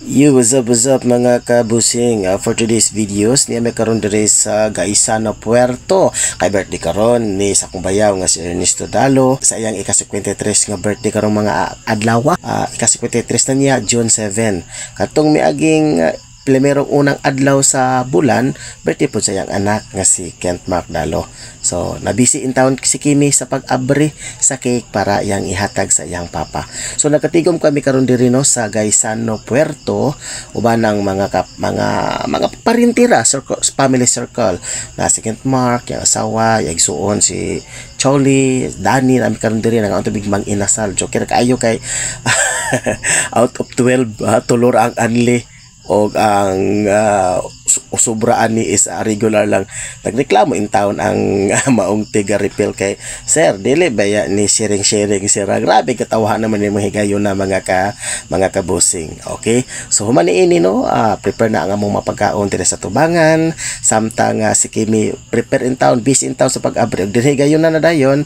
Yo, what's up mga kabusing. For today's videos, niya may karon diri sa Gaisano, Puerto. Kay birthday karon ni sa kong bayaw nga si Ernesto Dalo. Sa iyang ika-53 nga birthday karon mga adlaw. Ika-53 na niya, June 7. Katong miaging primerong unang adlaw sa bulan, birthday po sa iyang anak nga si Kent Mark Dalo. So, nabisi in town si Kimi sa pag-abri sa cake para iyang ihatag sa iyang papa. So, nakatigom kami karon diri no sa Gaisano, Puerto, uban ng mga parintira, family circle na si Kent Mark, yung asawa, yung igsuon si Choli, Danny, nami karon diri nga tubig mang inasal. Joker kaayo kay out of 12 tulor ang anli o ang sobraan ni is regular lang. Nagreklamo in town ang maong tiga refill kay sir dili baya ni sharing sir. Grabe katawahan naman ni mga higayon na mga kabusing. Okay, so human ini no, prepare na ang among mapagkaon diri sa tubangan samtang si Kimi prepare in town, busy in town sa pag-abri. Diri higayon na nadayon